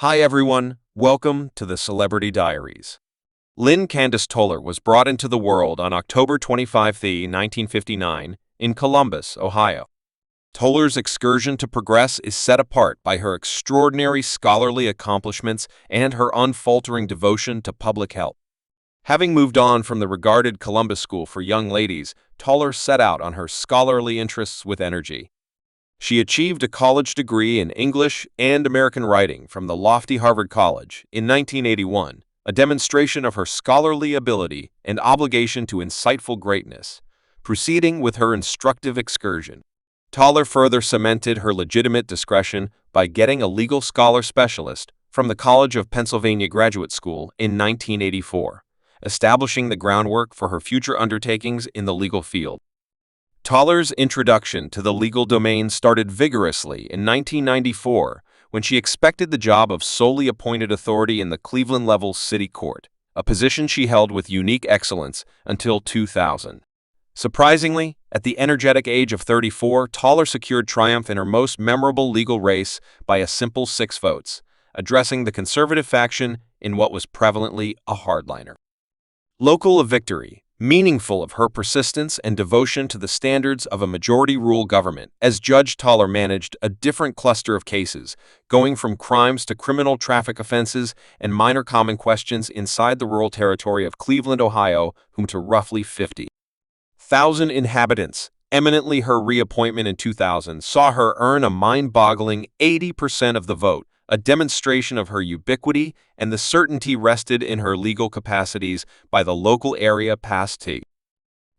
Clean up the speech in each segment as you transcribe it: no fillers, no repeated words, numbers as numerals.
Hi everyone, welcome to the Celebrity Diaries. Lynn Toler was brought into the world on October 25, 1959, in Columbus, Ohio. Toler's excursion to progress is set apart by her extraordinary scholarly accomplishments and her unfaltering devotion to public health. Having moved on from the regarded Columbus School for Young Ladies, Toler set out on her scholarly interests with energy. She achieved a college degree in English and American writing from the lofty Harvard College in 1981, a demonstration of her scholarly ability and obligation to insightful greatness. Proceeding with her instructive excursion, Toler further cemented her legitimate discretion by getting a legal scholar specialist from the College of Pennsylvania Graduate School in 1984, establishing the groundwork for her future undertakings in the legal field. Toler's introduction to the legal domain started vigorously in 1994 when she expected the job of solely appointed authority in the Cleveland-level City Court, a position she held with unique excellence until 2000. Surprisingly, at the energetic age of 34, Toler secured triumph in her most memorable legal race by a simple 6 votes, addressing the conservative faction in what was prevalently a hardliner. Local a victory, meaningful of her persistence and devotion to the standards of a majority-rule government, as Judge Toler managed a different cluster of cases, going from crimes to criminal traffic offenses and minor common questions inside the rural territory of Cleveland, Ohio, to roughly 50,000 inhabitants. Eminently, her reappointment in 2000 saw her earn a mind-boggling 80% of the vote, a demonstration of her ubiquity and the certainty rested in her legal capacities by the local area past T.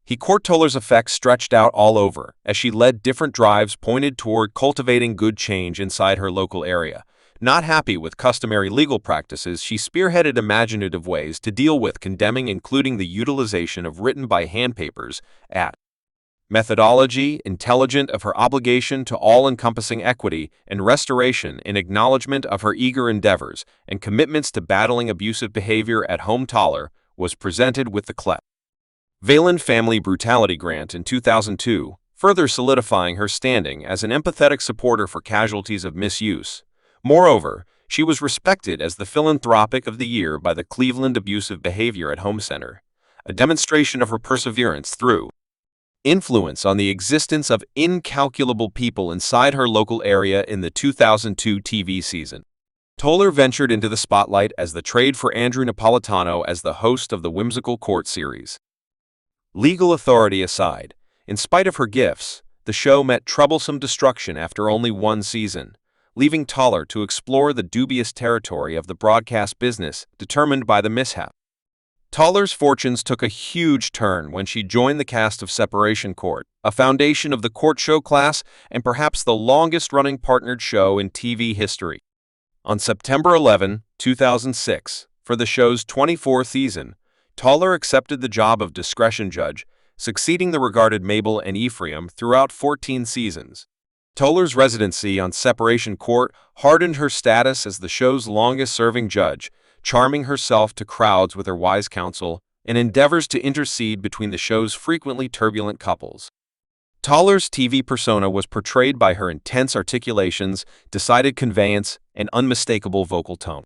He court Toler's effects stretched out all over, as she led different drives pointed toward cultivating good change inside her local area. Not happy with customary legal practices, she spearheaded imaginative ways to deal with condemning, including the utilization of written-by-hand papers at methodology intelligent of her obligation to all-encompassing equity and restoration in acknowledgement of her eager endeavors and commitments to battling abusive behavior at home. Toler was presented with the Unveiling Family Brutality Grant in 2002, further solidifying her standing as an empathetic supporter for casualties of misuse. Moreover, she was respected as the Philanthropic of the Year by the Cleveland Abusive Behavior at Home Center, a demonstration of her perseverance through influence on the existence of incalculable people inside her local area. In the 2002 TV season, Toler ventured into the spotlight as the trade for Andrew Napolitano as the host of the whimsical court series. Legal authority aside, in spite of her gifts, the show met troublesome destruction after only 1 season, leaving Toler to explore the dubious territory of the broadcast business determined by the mishap. Toler's fortunes took a huge turn when she joined the cast of Separation Court, a foundation of the court show class and perhaps the longest-running partnered show in TV history. On September 11, 2006, for the show's 24th season, Toler accepted the job of discretion judge, succeeding the regarded Mabel and Ephraim throughout 14 seasons. Toler's residency on Separation Court hardened her status as the show's longest-serving judge, charming herself to crowds with her wise counsel and endeavors to intercede between the show's frequently turbulent couples. Toler's TV persona was portrayed by her intense articulations, decided conveyance, and unmistakable vocal tone,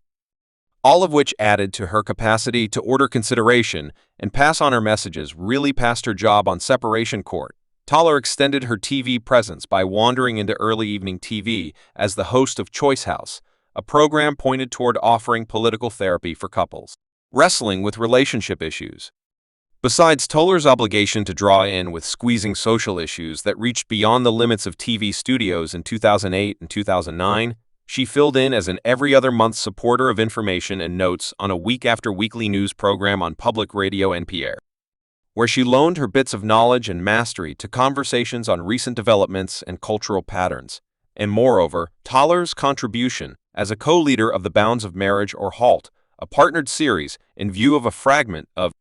all of which added to her capacity to order consideration and pass on her messages. Really past her job on Separation Court, Toler extended her TV presence by wandering into early evening TV as the host of Choice House, a program pointed toward offering political therapy for couples wrestling with relationship issues. Besides Toler's obligation to draw in with squeezing social issues that reached beyond the limits of TV studios in 2008 and 2009, she filled in as an every-other-month supporter of information and notes on a week-after-weekly news program on public radio NPR, where she loaned her bits of knowledge and mastery to conversations on recent developments and cultural patterns. And moreover, Toler's contribution as a co-leader of The Bounds of Marriage or HALT, a partnered series in view of a fragment of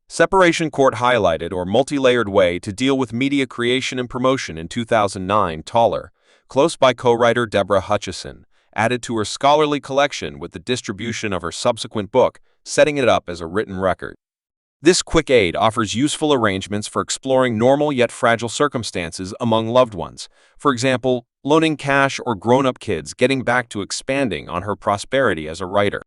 Separation Court highlighted or multi-layered way to deal with media creation and promotion. In 2009, Toler, close by co-writer Deborah Hutchison, added to her scholarly collection with the distribution of her subsequent book, setting it up as a written record. This quick aid offers useful arrangements for exploring normal yet fragile circumstances among loved ones. For example, loaning cash, or grown-up kids getting back to expanding on her prosperity as a writer.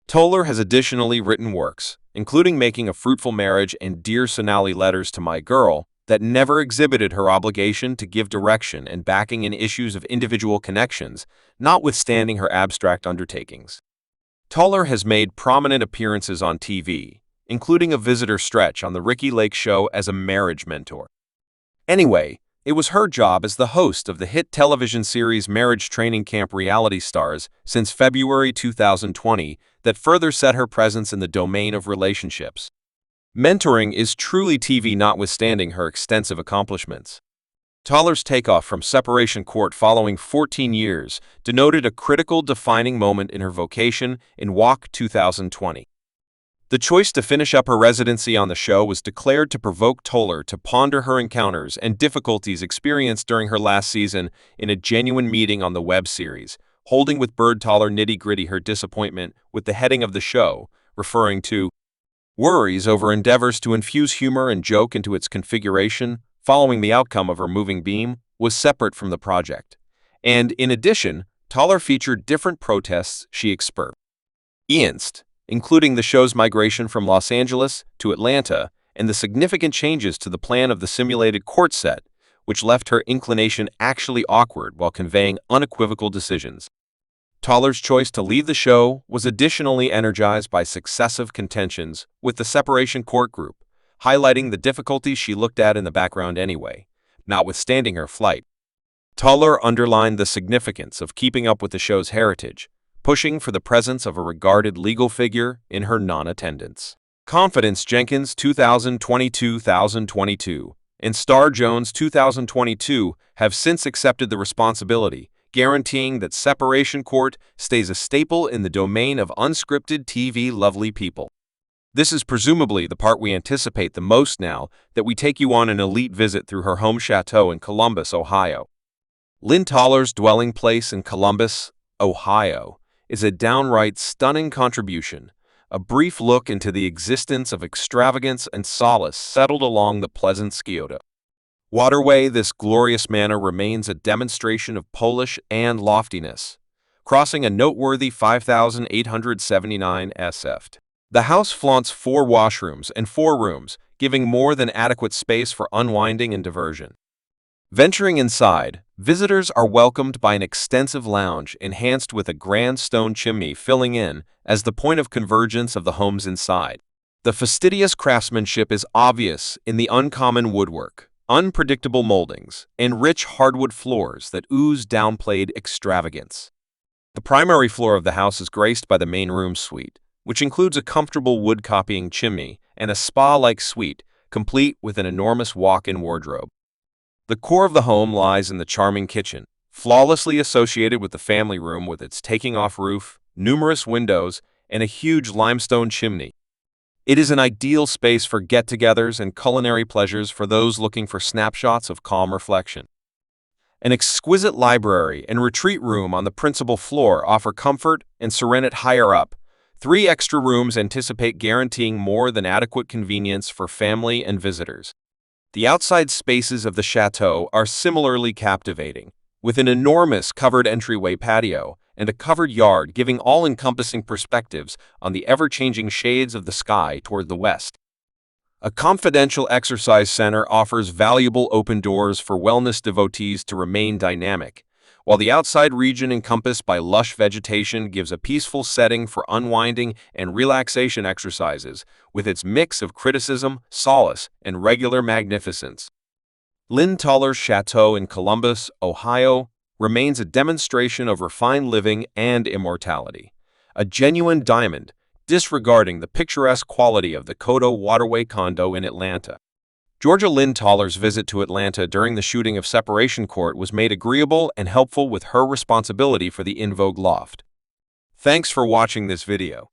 Toler has additionally written works, including Making a Fruitful Marriage and Dear Sonali Letters to My Girl, that never exhibited her obligation to give direction and backing in issues of individual connections, notwithstanding her abstract undertakings. Toler has made prominent appearances on TV, including a visitor stretch on The Ricki Lake Show as a marriage mentor. Anyway, it was her job as the host of the hit television series Marriage Training Camp Reality Stars since February 2020 that further set her presence in the domain of relationships. Mentoring is truly TV, notwithstanding her extensive accomplishments. Toler's takeoff from separation court following 14 years denoted a critical defining moment in her vocation in WOC 2020. The choice to finish up her residency on the show was declared to provoke Toler to ponder her encounters and difficulties experienced during her last season in a genuine meeting on the web series, holding with Bird Toler nitty-gritty her disappointment with the heading of the show, referring to worries over endeavors to infuse humor and joke into its configuration following the outcome of her moving beam was separate from the project. And in addition, Toler featured different protests she experienced, including the show's migration from Los Angeles to Atlanta and the significant changes to the plan of the simulated court set, which left her inclination actually awkward while conveying unequivocal decisions. Toler's choice to leave the show was additionally energized by successive contentions with the separation court group, highlighting the difficulties she looked at in the background anyway, notwithstanding her flight. Toler underlined the significance of keeping up with the show's heritage, pushing for the presence of a regarded legal figure in her non-attendance. Confidence Jenkins 2022 and Star Jones 2022 have since accepted the responsibility, guaranteeing that separation court stays a staple in the domain of unscripted TV. Lovely people. This is presumably the part we anticipate the most now that we take you on an elite visit through her home chateau in Columbus, Ohio. Lynn Toler's dwelling place in Columbus, Ohio, is a downright stunning contribution, a brief look into the existence of extravagance and solace settled along the pleasant Scioto waterway. This glorious manor remains a demonstration of polish and loftiness, crossing a noteworthy 5,879 sft. The house flaunts 4 washrooms and 4 rooms, giving more than adequate space for unwinding and diversion. Venturing inside, visitors are welcomed by an extensive lounge enhanced with a grand stone chimney filling in as the point of convergence of the homes inside. The fastidious craftsmanship is obvious in the uncommon woodwork, unpredictable moldings, and rich hardwood floors that ooze downplayed extravagance. The primary floor of the house is graced by the main room suite, which includes a comfortable wood-copying chimney and a spa-like suite, complete with an enormous walk-in wardrobe. The core of the home lies in the charming kitchen, flawlessly associated with the family room with its taking-off roof, numerous windows, and a huge limestone chimney. It is an ideal space for get-togethers and culinary pleasures for those looking for snapshots of calm reflection. An exquisite library and retreat room on the principal floor offer comfort and serenity higher up. 3 extra rooms anticipate guaranteeing more than adequate convenience for family and visitors. The outside spaces of the chateau are similarly captivating, with an enormous covered entryway patio and a covered yard giving all-encompassing perspectives on the ever-changing shades of the sky toward the west. A confidential exercise center offers valuable open doors for wellness devotees to remain dynamic, while the outside region encompassed by lush vegetation gives a peaceful setting for unwinding and relaxation exercises, with its mix of criticism, solace, and regular magnificence. Lynn Toler's chateau in Columbus, Ohio, remains a demonstration of refined living and immortality, a genuine diamond, disregarding the picturesque quality of the Codo Waterway condo in Atlanta. Georgia. Lynn Toler's visit to Atlanta during the shooting of Separation Court was made agreeable and helpful with her responsibility for the In Vogue loft. Thanks for watching this video.